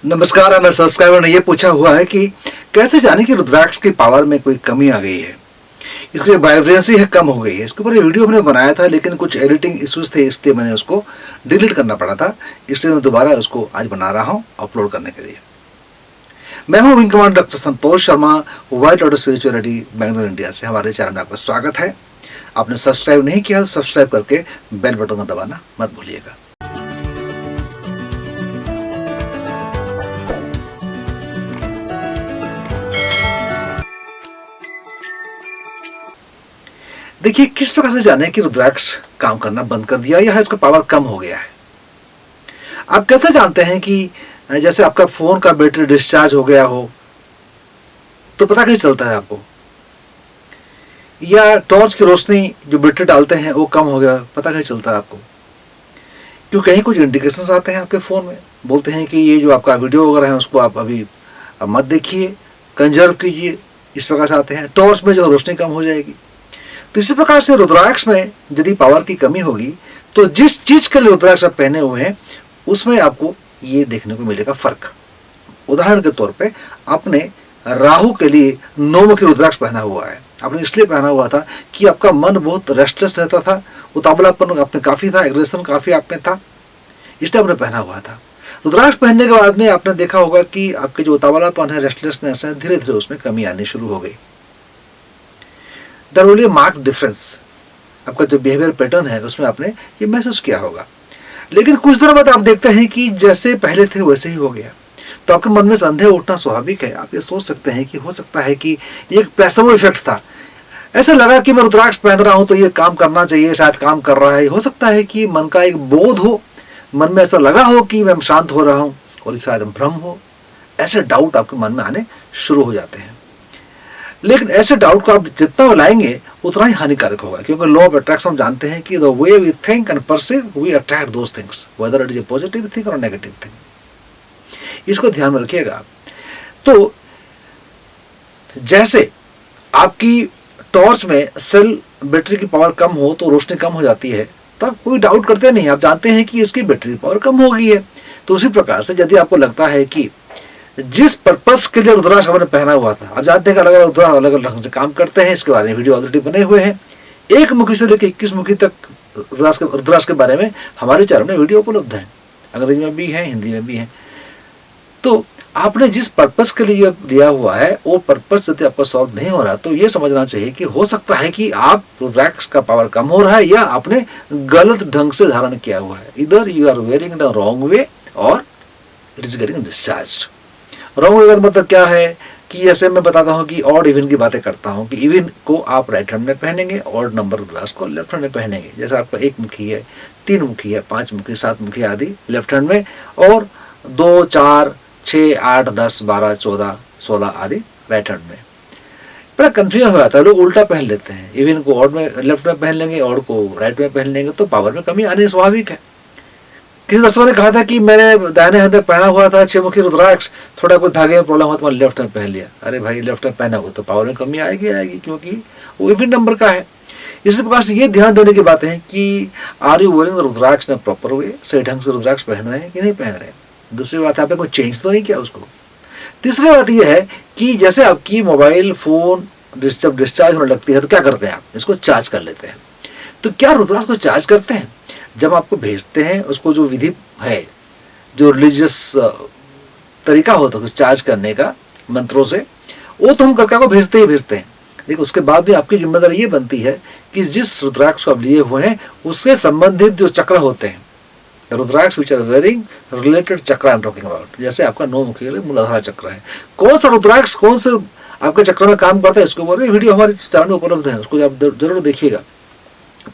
नमस्कार। हमारे सब्सक्राइबर ने ये पूछा हुआ है कि कैसे जाने कि रुद्राक्ष की पावर में कोई कमी आ गई है, इसकी जो वाइब्रेंसी है कम हो गई है। इसके ऊपर वीडियो हमने बनाया था, लेकिन कुछ एडिटिंग इश्यूज थे, इसलिए मैंने उसको डिलीट करना पड़ा था। इसलिए मैं दोबारा उसको आज बना रहा हूँ अपलोड करने के लिए। मैं हूँ wing commander doctor Santosh Sharma, White Lotus Spirituality, Bengaluru, India से। हमारे चैनल में आपका स्वागत है। आपने सब्सक्राइब नहीं किया तो सब्सक्राइब करके बेल बटन को दबाना मत भूलिएगा। देखिए, किस प्रकार से जाने कि रुद्राक्ष काम करना बंद कर दिया या इसका पावर कम हो गया है। आप कैसे जानते हैं कि जैसे आपका फोन का बैटरी डिस्चार्ज हो गया हो तो पता कैसे चलता है आपको, या टॉर्च की रोशनी जो बैटरी डालते हैं वो कम हो गया, पता कैसे चलता है आपको। क्यों, कहीं कुछ इंडिकेशंस आते हैं आपके फोन में, बोलते हैं कि ये जो आपका वीडियो वगैरह है उसको आप अभी मत देखिए, कंजर्व कीजिए, इस प्रकार से आते हैं। टॉर्च में जो रोशनी कम हो जाएगी। तो इसी प्रकार से रुद्राक्ष में यदि पावर की कमी होगी तो जिस चीज के लिए रुद्राक्ष आप पहने हुए हैं उसमें आपको ये देखने को मिलेगा फर्क। उदाहरण के तौर पे आपने राहु के लिए 9-मुखी रुद्राक्ष पहना हुआ है। आपने इसलिए पहना हुआ था कि आपका मन बहुत रेस्टलेस रहता था, उतावलापन आपने काफी था, एग्रेशन काफी आप में था, इसलिए आपने पहना हुआ था। रुद्राक्ष पहनने के बाद में आपने देखा होगा कि आपके जो उतावलापन है, रेस्टलेसनेस है, धीरे धीरे उसमें कमी आनी शुरू हो गई। There will be a marked difference. आपका जो बिहेवियर पैटर्न है उसमें आपने ये महसूस किया होगा। लेकिन कुछ देर बाद आप देखते हैं कि जैसे पहले थे वैसे ही हो गया। तो आपके मन में संदेह उठना स्वाभाविक है। आप ये सोच सकते हैं कि हो सकता है कि ये एक प्लेसबो इफेक्ट था। ऐसा लगा कि मैं रुद्राक्ष पहन रहा हूं तो ये काम करना चाहिए, शायद काम कर रहा है। हो सकता है कि मन का एक बोध हो, मन में ऐसा लगा हो कि मैं शांत हो रहा हूं और शायद भ्रम हो। ऐसे डाउट आपके मन में आने शुरू हो जाते हैं। लेकिन ऐसे डाउट को आप जितना लाएंगे उतना ही हानिकारक होगा, क्योंकि लॉ ऑफ अट्रैक्शन जानते हैं कि the way we think and perceive we attract those things, whether it is a positive thing और नेगेटिव थिंग। इसको ध्यान में रखिएगा। तो जैसे आपकी टॉर्च में सेल बैटरी की पावर कम हो तो रोशनी कम हो जाती है, तब कोई डाउट करते नहीं, आप जानते हैं कि इसकी बैटरी पावर कम हो गई है। तो उसी प्रकार से यदि आपको लगता है कि जिस पर्पस के लिए रुद्राक्ष आपने पहना हुआ था, आप जानते हैं कि अलग अलग रुद्राक्ष अलग अलग ढंग से काम करते हैं, इसके बारे में वीडियो ऑलरेडी बने हुए हैं। 1 मुखी से लेकर 21 मुखी तक रुद्राक्ष के बारे में हमारे चैनल में वीडियो उपलब्ध है, अंग्रेजी में भी है, हिंदी में भी है। तो आपने जिस पर्पस के लिए लिया हुआ है वो पर्पस यदि आपका सॉल्व नहीं हो रहा तो ये समझना चाहिए कि हो सकता है कि आप रुद्राक्ष का पावर कम हो रहा है या आपने गलत ढंग से धारण किया हुआ है। इधर you are wearing the wrong way और it is getting discharged. Wrong way का मतलब क्या है कि जैसे मैं बताता हूँ कि ऑड इवन की बातें करता हूँ कि इवन को आप राइट हैंड में पहनेंगे, ऑड नंबर रुद्राक्ष को लेफ्ट हैंड में पहनेंगे। जैसे आपका 1 मुखी है, 3 मुखी है, 5 मुखी, 7 मुखी आदि लेफ्ट हैंड में, और 2, 4, 6, 8, 10, 12, 14, 16 आदि राइट हैंड में। बड़ा कंफ्यूजन हो जाता है, लोग उल्टा पहन लेते हैं। इवन को ऑड में लेफ्ट में पहन लेंगे, ऑड को राइट में पहन लेंगे, तो पावर में कमी आनी स्वाभाविक है। किसी दर्शक ने कहा था कि मैंने दाहिने हाथ में पहना हुआ था 6 मुखी रुद्राक्ष, थोड़ा कोई धागे में प्रॉब्लम हुआ तो मैं लेफ्ट में पहन लिया। अरे भाई, लेफ्ट में पहना हुआ तो पावर में कमी आएगी, क्योंकि वो इवन नंबर का है। इसी प्रकार से ये ध्यान देने की बात है कि are you wearing the rudraksha in proper way, सही ढंग से रुद्राक्ष पहन रहे हैं कि नहीं पहन रहे हैं। दूसरी बात है, आपने कोई चेंज तो नहीं किया उसको। तीसरी बात यह है कि जैसे आपकी मोबाइल फोन जब डिस्चार्ज होने लगती है तो क्या करते हैं, आप इसको चार्ज कर लेते हैं। तो क्या रुद्राक्ष को चार्ज करते हैं? जब आपको भेजते हैं उसको, जो विधि है, जो रिलीजियस तरीका होता है चार्ज करने का मंत्रों से, वो तो हम करके आपको भेजते ही भेजते हैं। लेकिन उसके बाद भी आपकी जिम्मेदारी ये बनती है कि जिस रुद्राक्ष को आप लिए हुए हैं उससे संबंधित जो चक्र होते हैं, रुद्राक्ष विच आर वेयरिंग रिलेटेड चक्र आई एम टॉकिंग अबाउट। जैसे आपका 9 मुखी मूलाधार चक्र है, कौन सा रुद्राक्ष कौन से आपके चक्र में काम करता है, इसके ऊपर वीडियो हमारे चैनल में उपलब्ध है, उसको आप जरूर देखिएगा।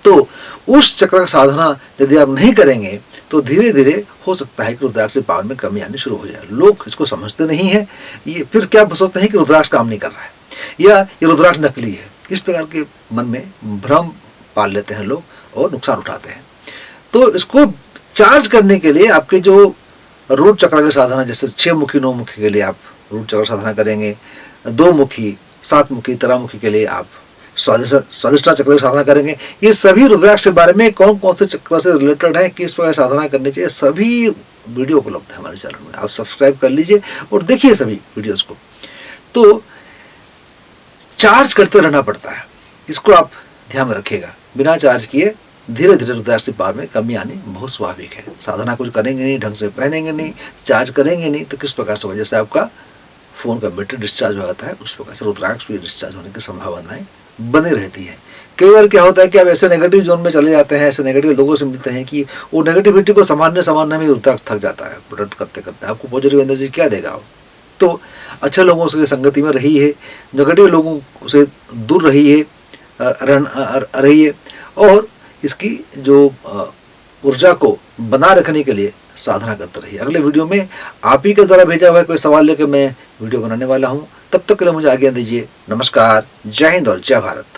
तो उस चक्र का साधना यदि आप नहीं करेंगे तो धीरे धीरे हो सकता है कि रुद्राक्ष की पावर में कमी आनी शुरू हो जाए। लोग इसको समझते नहीं है, ये फिर क्या सोचते हैं कि रुद्राक्ष काम नहीं कर रहा है या ये रुद्राक्ष नकली है। इस प्रकार के मन में भ्रम पाल लेते हैं लोग और नुकसान उठाते हैं। तो इसको चार्ज करने के लिए आपके जो रूट चक्र की साधना, जैसे 6 मुखी 9 मुखी के लिए आप रूट चक्र साधना करेंगे, 2 मुखी 7 मुखी 13 मुखी के लिए आप स्वादिष्ठा चक्र की साधना करेंगे। ये सभी रुद्राक्ष के बारे में कौन कौन से चक्र से रिलेटेड है, किस प्रकार साधना करनी चाहिए, सभी वीडियो उपलब्ध है हमारे चैनल में, आप सब्सक्राइब कर लीजिए और देखिए सभी वीडियोस को। तो चार्ज करते रहना पड़ता है, इसको आप ध्यान में रखिएगा। बिना चार्ज किए धीरे धीरे रुद्राक्ष पावर में कमी आनी बहुत स्वाभाविक है। साधना कुछ करेंगे नहीं, ढंग से पहनेंगे नहीं, चार्ज करेंगे नहीं, तो किस प्रकार से होगा, जैसे आपका फोन का बैटरी डिस्चार्ज हो जाता है उस प्रकार से रुद्राक्ष भी डिस्चार्ज होने की संभावनाएं बनी रहती है। कई बार क्या होता है कि आप ऐसे नेगेटिव जोन में चले जाते हैं, ऐसे नेगेटिव लोगों से मिलते हैं कि वो नेगेटिविटी को संभालने में रुद्राक्ष थक जाता है। प्रोडक्ट करते करते आपको पॉजिटिव एनर्जी क्या देगा वो। तो अच्छे लोगों से संगति में रहिए, नेगेटिव लोगों से दूर रहिए, और इसकी जो ऊर्जा को बनाए रखने के लिए साधना करते रहिए। अगले वीडियो में आप ही के द्वारा भेजा हुआ कोई सवाल लेकर मैं वीडियो बनाने वाला हूं। तब तक के लिए मुझे आज्ञा दीजिए। नमस्कार, जय हिंद और जय भारत।